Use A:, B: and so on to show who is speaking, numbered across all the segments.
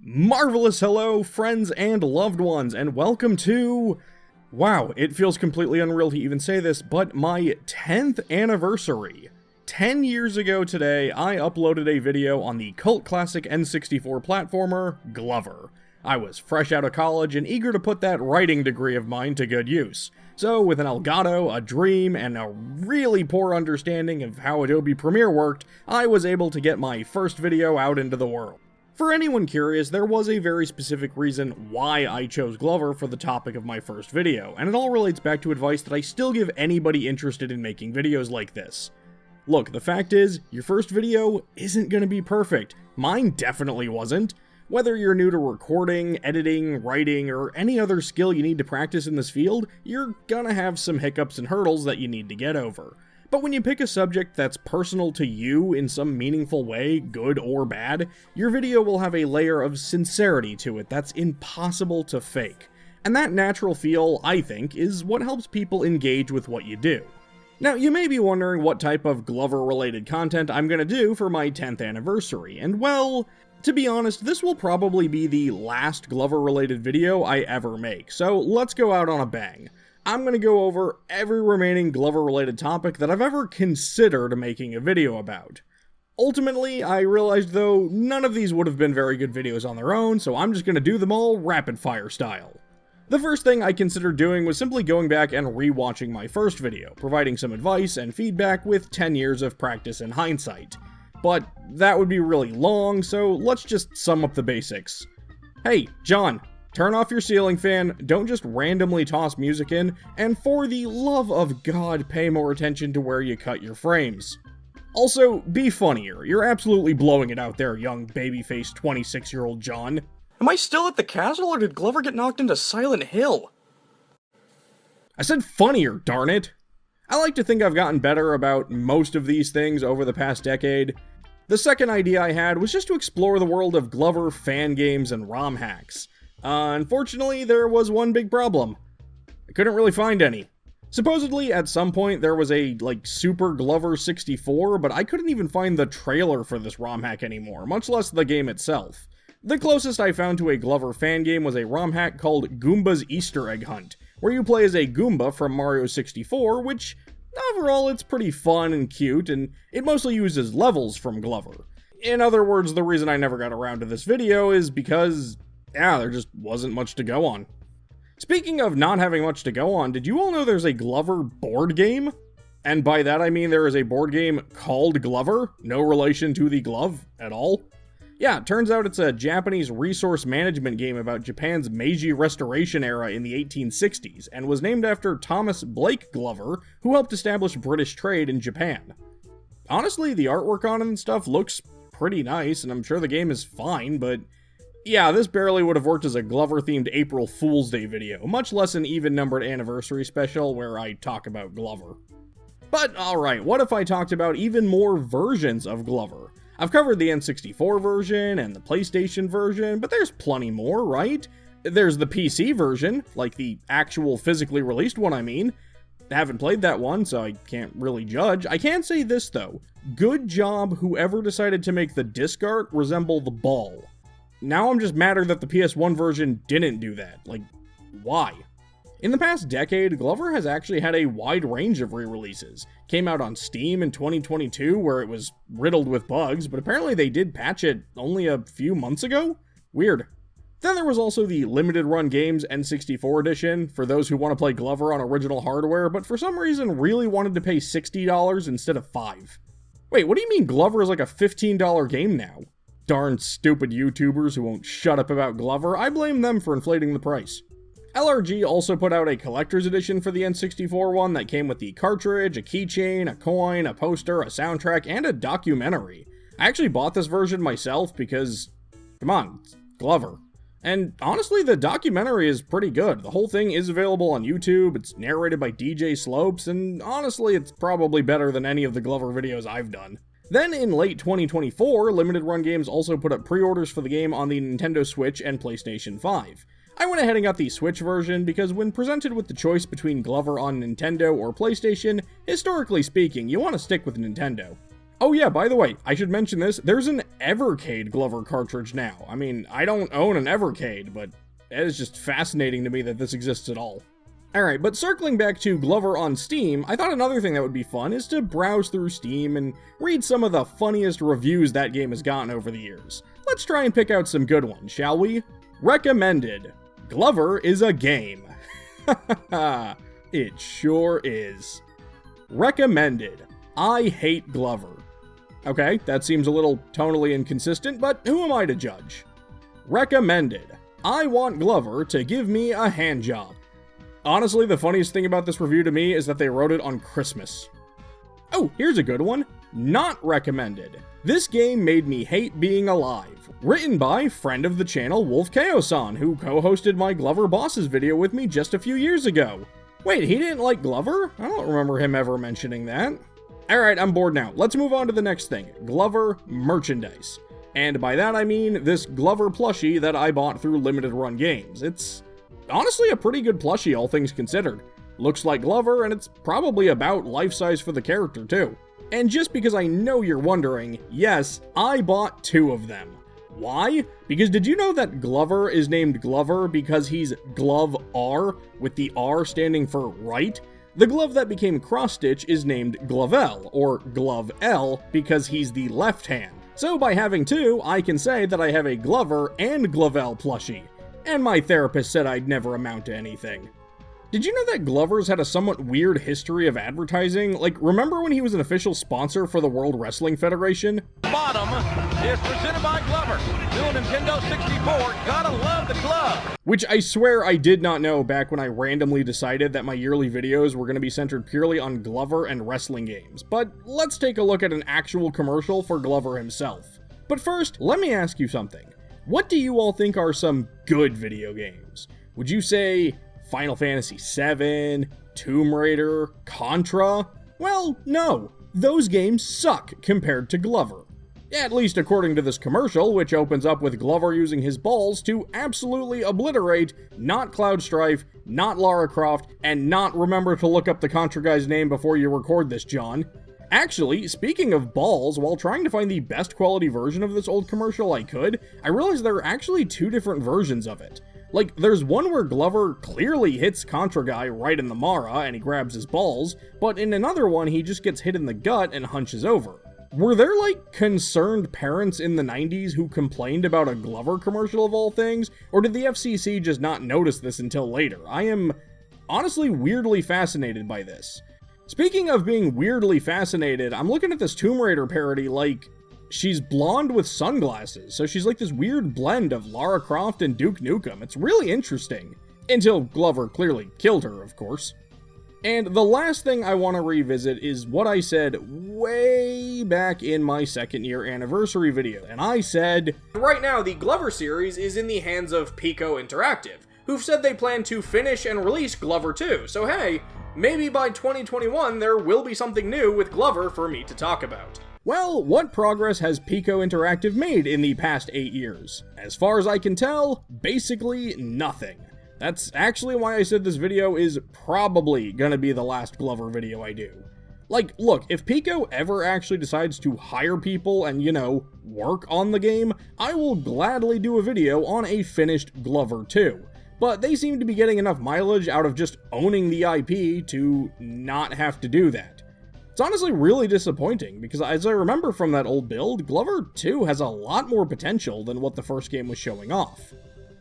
A: Marvelous hello, friends and loved ones, and welcome to... Wow, it feels completely unreal to even say this, but my 10th anniversary. 10 years ago today, I uploaded a video on the cult classic N64 platformer, Glover. I was fresh out of college and eager to put that writing degree of mine to good use. So, with an Elgato, a Dream, and a really poor understanding of how Adobe Premiere worked, I was able to get my first video out into the world. For anyone curious, there was a very specific reason why I chose Glover for the topic of my first video, and it all relates back to advice that I still give anybody interested in making videos like this. Look, the fact is, your first video isn't gonna be perfect. Mine definitely wasn't. Whether you're new to recording, editing, writing, or any other skill you need to practice in this field, you're gonna have some hiccups and hurdles that you need to get over. But when you pick a subject that's personal to you in some meaningful way, good or bad, your video will have a layer of sincerity to it that's impossible to fake. And that natural feel, I think, is what helps people engage with what you do. Now, you may be wondering what type of Glover-related content I'm gonna do for my 10th anniversary, and well, to be honest, this will probably be the last Glover-related video I ever make, so let's go out on a bang. I'm going to go over every remaining Glover-related topic that I've ever considered making a video about. Ultimately, I realized though, none of these would have been very good videos on their own, so I'm just going to do them all rapid-fire style. The first thing I considered doing was simply going back and re-watching my first video, providing some advice and feedback with 10 years of practice and hindsight. But that would be really long, so let's just sum up the basics. Hey, John! Turn off your ceiling fan, don't just randomly toss music in, and for the love of God, pay more attention to where you cut your frames. Also, be funnier. You're absolutely blowing it out there, young baby-faced 26-year-old John.
B: Am I still at the castle, or did Glover get knocked into Silent Hill?
A: I said funnier, darn it! I like to think I've gotten better about most of these things over the past decade. The second idea I had was just to explore the world of Glover fan games and ROM hacks. Unfortunately, there was one big problem. I couldn't really find any. Supposedly, at some point, there was a, Super Glover 64, but I couldn't even find the trailer for this ROM hack anymore, much less the game itself. The closest I found to a Glover fan game was a ROM hack called Goomba's Easter Egg Hunt, where you play as a Goomba from Mario 64, which, overall, it's pretty fun and cute, and it mostly uses levels from Glover. In other words, the reason I never got around to this video is because... yeah, there just wasn't much to go on. Speaking of not having much to go on, did you all know there's a Glover board game? And by that I mean there is a board game called Glover, no relation to the glove at all. Yeah, it turns out it's a Japanese resource management game about Japan's Meiji Restoration era in the 1860s, and was named after Thomas Blake Glover, who helped establish British trade in Japan. Honestly, the artwork on it and stuff looks pretty nice, and I'm sure the game is fine, but... yeah, this barely would have worked as a Glover-themed April Fool's Day video, much less an even-numbered anniversary special where I talk about Glover. But alright, what if I talked about even more versions of Glover? I've covered the N64 version and the PlayStation version, but there's plenty more, right? There's the PC version, like the actual physically released one I mean. I haven't played that one, so I can't really judge. I can say this though, good job whoever decided to make the disc art resemble the ball. Now I'm just madder that the PS1 version didn't do that. Like, why? In the past decade, Glover has actually had a wide range of re-releases. Came out on Steam in 2022, where it was riddled with bugs, but apparently they did patch it only a few months ago? Weird. Then there was also the Limited Run Games N64 edition, for those who want to play Glover on original hardware, but for some reason really wanted to pay $60 instead of $5. Wait, what do you mean Glover is like a $15 game now? Darn stupid YouTubers who won't shut up about Glover, I blame them for inflating the price. LRG also put out a collector's edition for the N64 one that came with the cartridge, a keychain, a coin, a poster, a soundtrack, and a documentary. I actually bought this version myself because, come on, it's Glover. And honestly, the documentary is pretty good. The whole thing is available on YouTube, it's narrated by DJ Slopes, and honestly, it's probably better than any of the Glover videos I've done. Then in late 2024, Limited Run Games also put up pre-orders for the game on the Nintendo Switch and PlayStation 5. I went ahead and got the Switch version because when presented with the choice between Glover on Nintendo or PlayStation, historically speaking, you want to stick with Nintendo. Oh yeah, by the way, I should mention this, there's an Evercade Glover cartridge now. I mean, I don't own an Evercade, but it is just fascinating to me that this exists at all. Alright, but circling back to Glover on Steam, I thought another thing that would be fun is to browse through Steam and read some of the funniest reviews that game has gotten over the years. Let's try and pick out some good ones, shall we? Recommended. Glover is a game. It sure is. Recommended. I hate Glover. Okay, that seems a little tonally inconsistent, but who am I to judge? Recommended. I want Glover to give me a handjob. Honestly, the funniest thing about this review to me is that they wrote it on Christmas. Oh, here's a good one. Not recommended. This game made me hate being alive. Written by friend of the channel Wolf Chaos-on, who co-hosted my Glover Bosses video with me just a few years ago. Wait, he didn't like Glover? I don't remember him ever mentioning that. Alright, I'm bored now. Let's move on to the next thing. Glover merchandise. And by that I mean this Glover plushie that I bought through Limited Run Games. It's honestly a pretty good plushie, all things considered. Looks like Glover, and it's probably about life size for the character too. And just because I know you're wondering, yes, I bought 2 of them. Why? Because did you know that Glover is named Glover because he's Glove R, with the R standing for right? The glove that became cross-stitch is named Glovell, or Glove L, because he's the left hand. So by having 2, I can say that I have a Glover and Glovell plushie. And my therapist said I'd never amount to anything. Did you know that Glover's had a somewhat weird history of advertising? Like, remember when he was an official sponsor for the World Wrestling Federation?
C: Bottom is presented by Glover. New Nintendo 64, gotta love the glove.
A: Which I swear I did not know back when I randomly decided that my yearly videos were going to be centered purely on Glover and wrestling games. But let's take a look at an actual commercial for Glover himself. But first, let me ask you something. What do you all think are some good video games? Would you say Final Fantasy VII, Tomb Raider, Contra? Well, no. Those games suck compared to Glover. At least according to this commercial, which opens up with Glover using his balls to absolutely obliterate not Cloud Strife, not Lara Croft, and not remember to look up the Contra guy's name before you record this, John. Actually, speaking of balls, while trying to find the best quality version of this old commercial I could, I realized there are actually 2 different versions of it. Like, there's one where Glover clearly hits Contra Guy right in the Mara and he grabs his balls, but in another one he just gets hit in the gut and hunches over. Were there, like, concerned parents in the 90s who complained about a Glover commercial of all things, or did the FCC just not notice this until later? I am honestly weirdly fascinated by this. Speaking of being weirdly fascinated, I'm looking at this Tomb Raider parody like, she's blonde with sunglasses, so she's like this weird blend of Lara Croft and Duke Nukem. It's really interesting. Until Glover clearly killed her, of course. And the last thing I want to revisit is what I said way back in my 2nd year anniversary video. And I said, right now the Glover series is in the hands of Pico Interactive, who've said they plan to finish and release Glover 2. So hey, maybe by 2021 there will be something new with Glover for me to talk about. Well, what progress has Pico Interactive made in the past 8 years? As far as I can tell, basically nothing. That's actually why I said this video is probably gonna be the last Glover video I do. Like, look, if Pico ever actually decides to hire people and, you know, work on the game, I will gladly do a video on a finished Glover 2. But they seem to be getting enough mileage out of just owning the IP to not have to do that. It's honestly really disappointing, because as I remember from that old build, Glover 2 has a lot more potential than what the first game was showing off.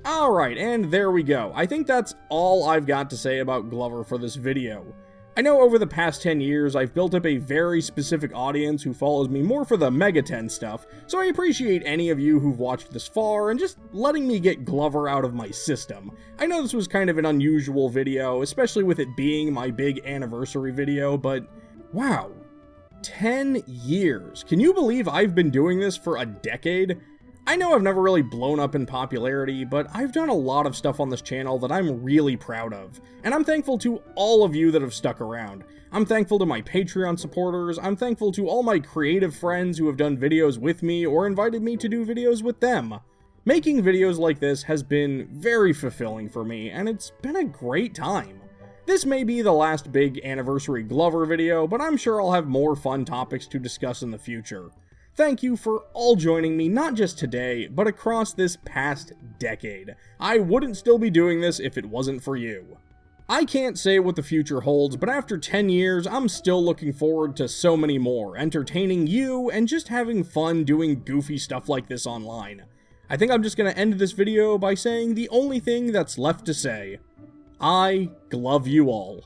A: Alright, and there we go. I think that's all I've got to say about Glover for this video. I know over the past 10 years, I've built up a very specific audience who follows me more for the Mega 10 stuff, so I appreciate any of you who've watched this far and just letting me get Glover out of my system. I know this was kind of an unusual video, especially with it being my big anniversary video, but wow, 10 years. Can you believe I've been doing this for a decade? I know I've never really blown up in popularity, but I've done a lot of stuff on this channel that I'm really proud of, and I'm thankful to all of you that have stuck around. I'm thankful to my Patreon supporters, I'm thankful to all my creative friends who have done videos with me or invited me to do videos with them. Making videos like this has been very fulfilling for me, and it's been a great time. This may be the last big anniversary Glover video, but I'm sure I'll have more fun topics to discuss in the future. Thank you for all joining me, not just today, but across this past decade. I wouldn't still be doing this if it wasn't for you. I can't say what the future holds, but after 10 years, I'm still looking forward to so many more, entertaining you, and just having fun doing goofy stuff like this online. I think I'm just gonna end this video by saying the only thing that's left to say. I glove you all.